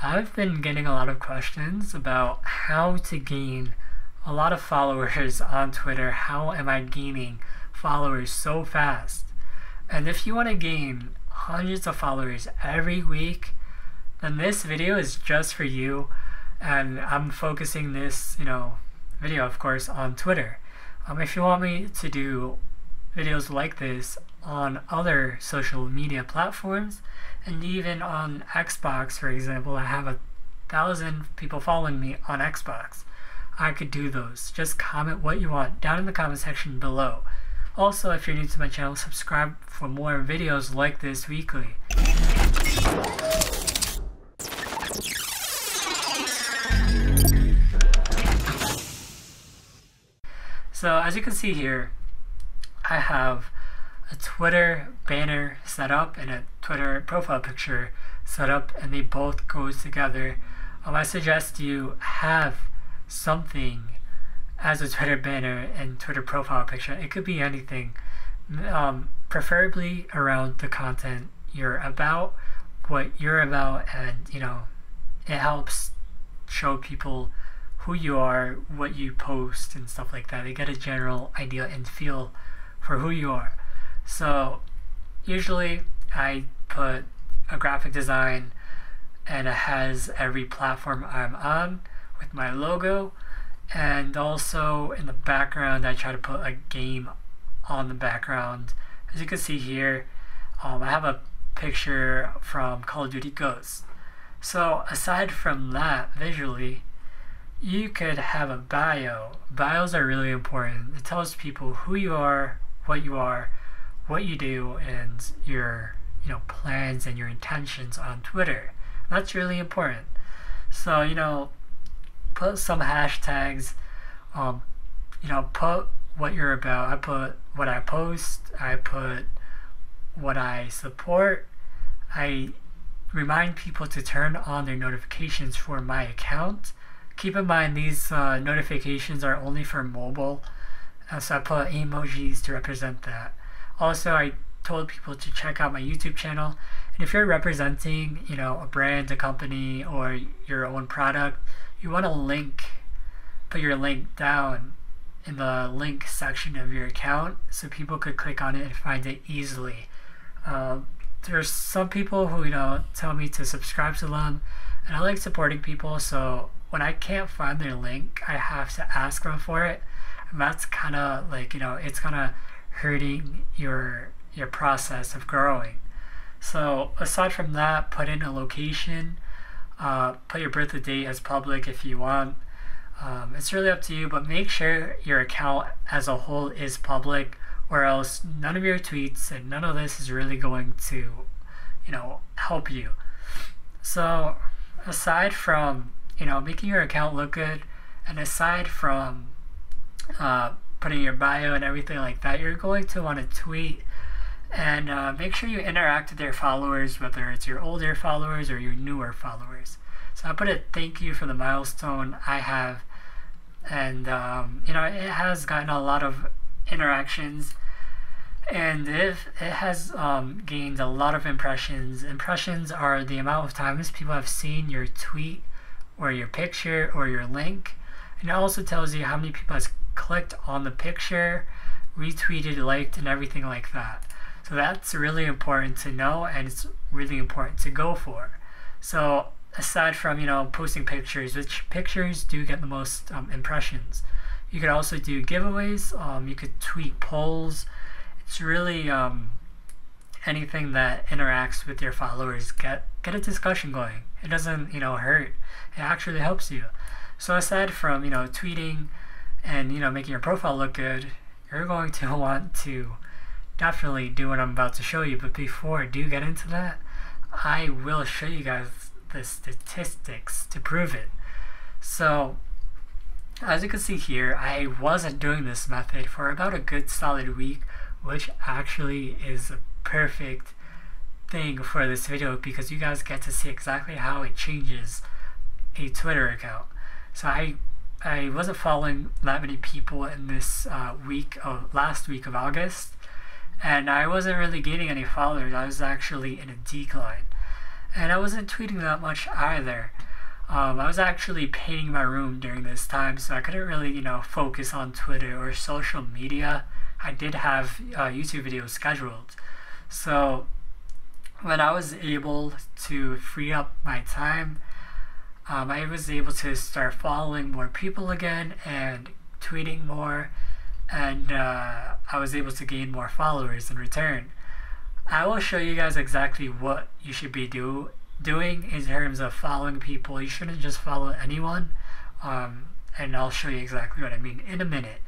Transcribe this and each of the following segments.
I've been getting a lot of questions about how to gain a lot of followers on Twitter. How am I gaining followers so fast? And if you want to gain hundreds of followers every week, then this video is just for you. And I'm focusing this, video, of course, on Twitter. If you want me to do videos like this on other social media platforms, and even on Xbox, for example, I have 1,000 people following me on Xbox. I could do those. Just comment what you want down in the comment section below. Also, if you're new to my channel, subscribe for more videos like this weekly. So as you can see here, I have a Twitter banner set up and a Twitter profile picture set up, and they both go together. I suggest you have something as a Twitter banner and Twitter profile picture. It could be anything, preferably around the content you're about, what you're about, and it helps show people who you are, what you post, and stuff like that. They get a general idea and feel for who you are. So usually I put a graphic design and it has every platform I'm on with my logo, and also in the background I try to put a game on the background. As you can see here, I have a picture from Call of Duty Ghosts. So aside from that, visually, you could have a bio. Bios are really important. It tells people who you are, what you do, and your plans and your intentions on Twitter. That's really important. So put some hashtags. Put what you're about. I put what I post. I put what I support. I remind people to turn on their notifications for my account. Keep in mind these notifications are only for mobile, so I put emojis to represent that. Also, I told people to check out my YouTube channel, and if you're representing a brand, a company, or your own product, you want to put your link down in the link section of your account so people could click on it and find it easily. There's some people who tell me to subscribe to them, and I like supporting people, so when I can't find their link, I have to ask them for it, and that's kind of like it's kind of hurting your process of growing. So aside from that, put in a location, put your birthday date as public if you want. It's really up to you, but make sure your account as a whole is public, or else none of your tweets and none of this is really going to help you. So aside from making your account look good, and aside from putting your bio and everything like that, you're going to want to tweet and make sure you interact with your followers, whether it's your older followers or your newer followers. So I put a thank you for the milestone I have, and it has gotten a lot of interactions, and if it has gained a lot of impressions. Impressions are the amount of times people have seen your tweet or your picture or your link, and it also tells you how many people has clicked on the picture, retweeted, liked, and everything like that. So that's really important to know, and it's really important to go for. So aside from posting pictures, which pictures do get the most impressions, you could also do giveaways. You could tweet polls. It's really anything that interacts with your followers. Get a discussion going. It doesn't hurt. It actually helps you. So aside from tweeting and making your profile look good, you're going to want to definitely do what I'm about to show you. But before I do get into that, I will show you guys the statistics to prove it. So as you can see here, I wasn't doing this method for about a good solid week, which actually is a perfect thing for this video because you guys get to see exactly how it changes a Twitter account. So I wasn't following that many people in this last week of August, and I wasn't really gaining any followers. I was actually in a decline, and I wasn't tweeting that much either. I was actually painting my room during this time, so I couldn't really, focus on Twitter or social media. I did have YouTube videos scheduled. So when I was able to free up my time, I was able to start following more people again and tweeting more, and I was able to gain more followers in return. I will show you guys exactly what you should be doing in terms of following people. You shouldn't just follow anyone, and I'll show you exactly what I mean in a minute.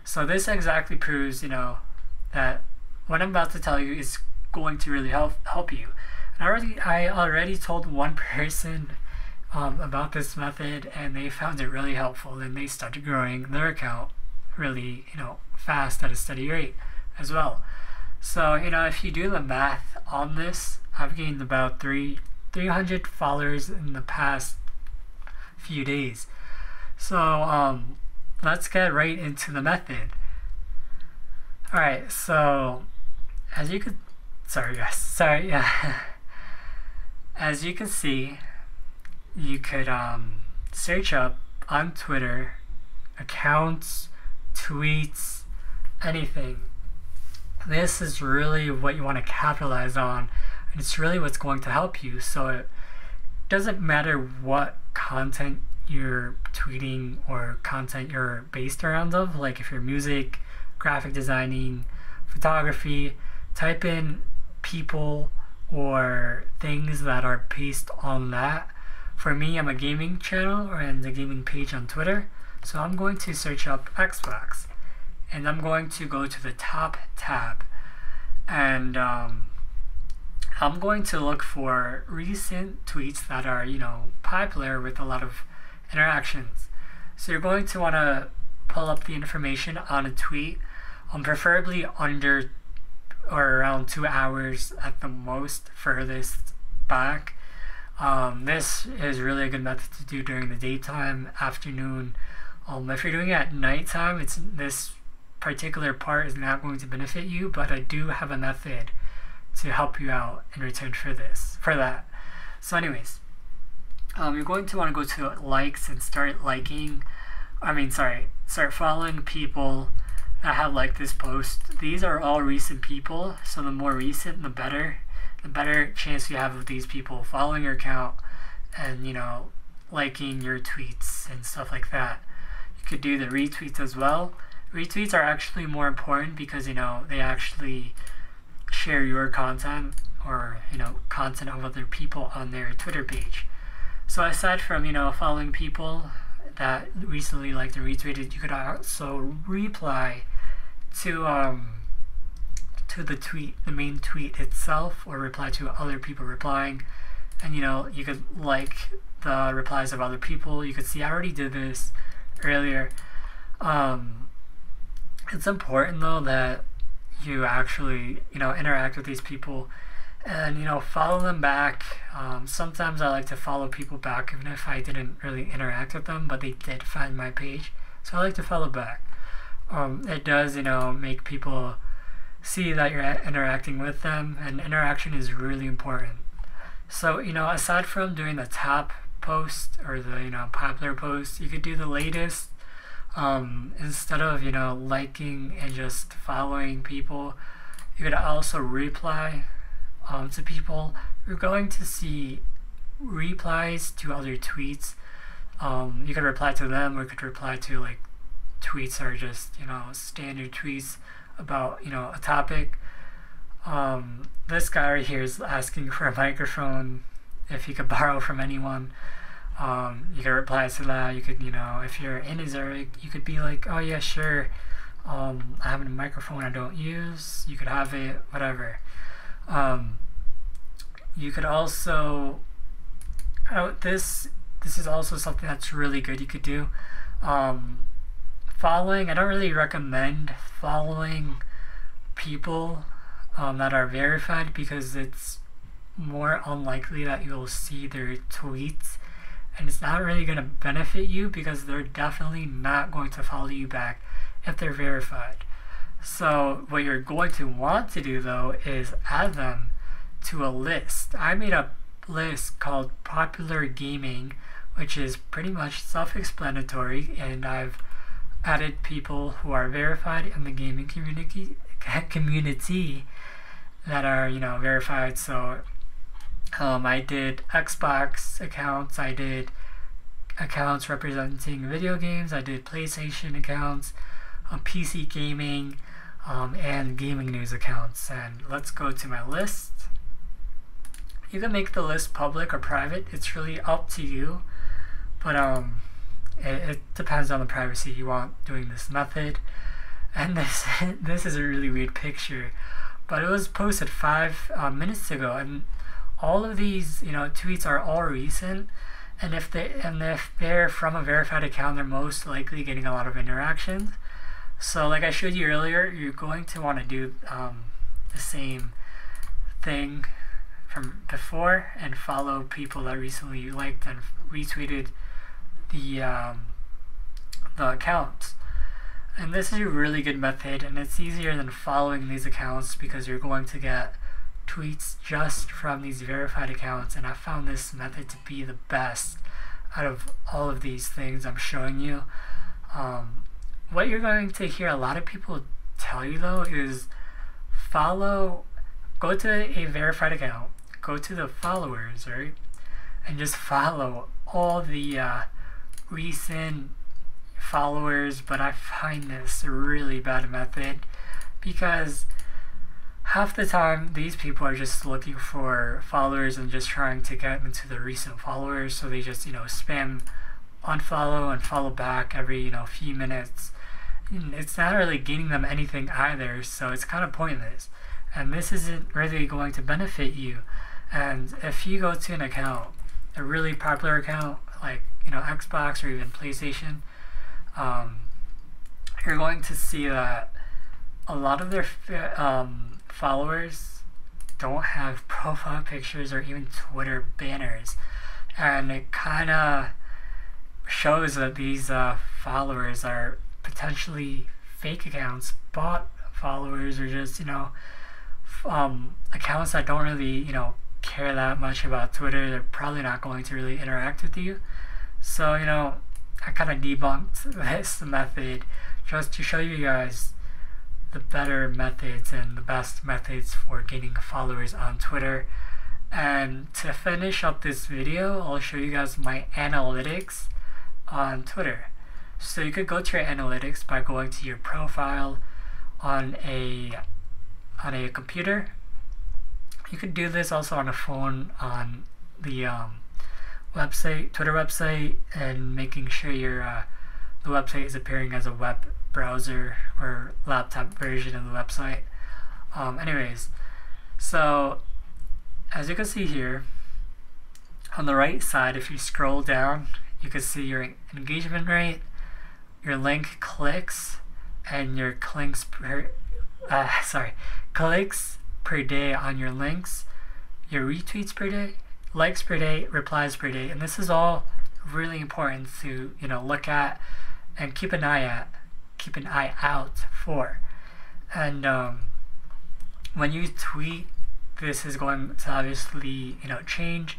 So this exactly proves, that what I'm about to tell you is going to really help you. And I already told one person about this method, and they found it really helpful, and they started growing their account really, fast at a steady rate as well. So, if you do the math on this, I've gained about 300 followers in the past few days. So, let's get right into the method. Alright, so, as you can see, you could search up on Twitter accounts, tweets, anything. This is really what you want to capitalize on, and it's really what's going to help you. So it doesn't matter what content you're tweeting or content you're based around of, like if you're music, graphic designing, photography, type in people or things that are based on that. For me, I'm a gaming channel and a gaming page on Twitter, so I'm going to search up Xbox, and I'm going to go to the top tab, and I'm going to look for recent tweets that are, popular with a lot of interactions. So you're going to want to pull up the information on a tweet, preferably under or around 2 hours at the most furthest back. This is really a good method to do during the daytime, afternoon. If you're doing it at nighttime, this particular part is not going to benefit you, but I do have a method to help you out in return for that. So anyways, you're going to want to go to likes and start following people that have liked this post. These are all recent people, so the more recent, the better. The better chance you have of these people following your account and, liking your tweets and stuff like that. You could do the retweets as well. Retweets are actually more important because, they actually share your content or, content of other people on their Twitter page. So aside from, following people that recently liked and retweeted, you could also reply to the main tweet itself, or reply to other people replying, and you could like the replies of other people. You could see I already did this earlier. It's important though that you actually interact with these people and follow them back. Sometimes I like to follow people back even if I didn't really interact with them, but they did find my page, so I like to follow back. It does make people see that you're interacting with them, and interaction is really important. So aside from doing the top post or the popular post, you could do the latest. Instead of liking and just following people, you could also reply to people. You're going to see replies to other tweets. You could reply to them, or you could reply to tweets are just standard tweets about a topic. This guy right here is asking for a microphone, if he could borrow from anyone. You could reply to that. You could if you're in his area, you could be like, oh yeah, sure, I have a microphone I don't use, you could have it, whatever. You could also this is also something that's really good you could do. Following, I don't really recommend following people that are verified, because it's more unlikely that you'll see their tweets, and it's not really going to benefit you because they're definitely not going to follow you back if they're verified. So what you're going to want to do though is add them to a list. I made a list called Popular Gaming which is pretty much self-explanatory, and I've added people who are verified in the gaming community that are, you know, verified. So I did Xbox accounts, I did accounts representing video games, I did PlayStation accounts, PC gaming, and gaming news accounts. And let's go to my list. You can make the list public or private, it's really up to you, but it depends on the privacy you want doing this method. And this is a really weird picture, but it was posted 5 minutes ago, and all of these, you know, tweets are all recent, and if they're from a verified account, they're most likely getting a lot of interactions. So like I showed you earlier, you're going to want to do the same thing from before and follow people that recently liked and retweeted the accounts. And this is a really good method, and it's easier than following these accounts because you're going to get tweets just from these verified accounts. And I found this method to be the best out of all of these things I'm showing you. What you're going to hear a lot of people tell you though is go to a verified account, go to the followers, right, and just follow all the recent followers. But I find this a really bad method because half the time these people are just looking for followers and just trying to get into the recent followers, so they just, you know, spam unfollow and follow back every, you know, few minutes. It's not really gaining them anything either, so it's kind of pointless, and this isn't really going to benefit you. And if you go to an account, a really popular account like, you know, Xbox or even PlayStation, you're going to see that a lot of their followers don't have profile pictures or even Twitter banners, and it kind of shows that these followers are potentially fake accounts, bot followers, or just, you know, accounts that don't really, you know, care that much about Twitter. They're probably not going to really interact with you. So, you know, I kind of debunked this method just to show you guys the better methods and the best methods for gaining followers on Twitter. And to finish up this video, I'll show you guys my analytics on Twitter. So you could go to your analytics by going to your profile on a computer. You could do this also on a phone on the Twitter website, and making sure the website is appearing as a web browser or laptop version of the website. Anyways, so as you can see here on the right side, if you scroll down, you can see your engagement rate, your link clicks, and your clicks per day on your links, your retweets per day, likes per day, replies per day. And this is all really important to, you know, look at and keep an eye out for. And when you tweet, this is going to obviously, you know, change,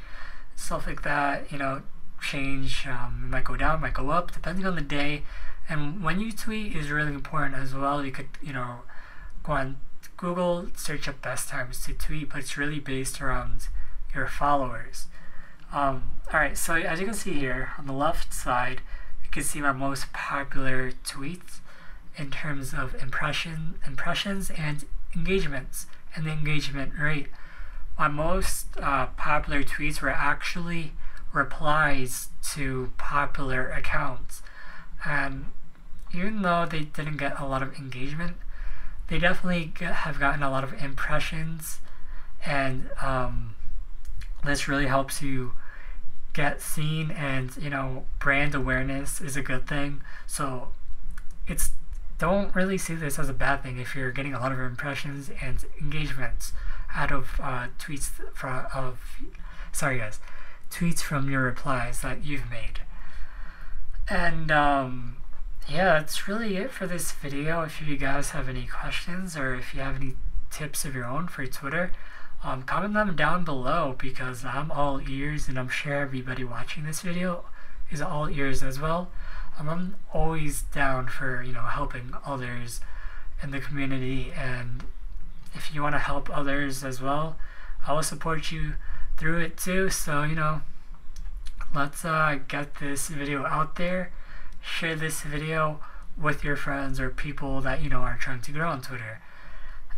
stuff like that, you know, change. It might go down, might go up, depending on the day. And when you tweet is really important as well. You could, you know, go on Google, search up best times to tweet, but it's really based around your followers. Alright, so as you can see here on the left side, you can see my most popular tweets in terms of impressions and engagements, and the engagement rate. My most popular tweets were actually replies to popular accounts, and even though they didn't get a lot of engagement, they definitely have gotten a lot of impressions, and this really helps you get seen, and, you know, brand awareness is a good thing. So don't really see this as a bad thing if you're getting a lot of impressions and engagements out of tweets from your replies that you've made. And yeah, that's really it for this video. If you guys have any questions or if you have any tips of your own for Twitter, comment them down below, because I'm all ears, and I'm sure everybody watching this video is all ears as well. I'm always down for, helping others in the community, and if you want to help others as well, I will support you through it too. So, let's get this video out there. Share this video with your friends or people that are trying to grow on Twitter.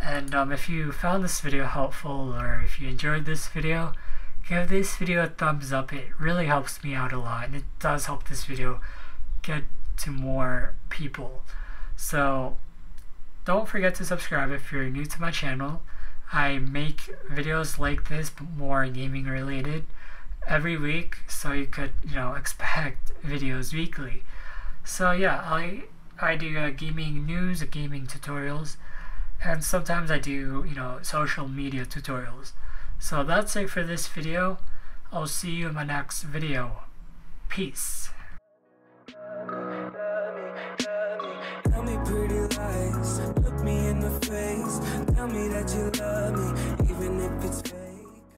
And if you found this video helpful, or if you enjoyed this video, give this video a thumbs up. It really helps me out a lot, and it does help this video get to more people. So don't forget to subscribe if you're new to my channel. I make videos like this, but more gaming related, every week, so you could expect videos weekly. So yeah, I do gaming news, gaming tutorials, and sometimes I do social media tutorials. So that's it for this video. I'll see you in my next video. Peace. Tell me pretty lies, look me in the face, tell me that you love me.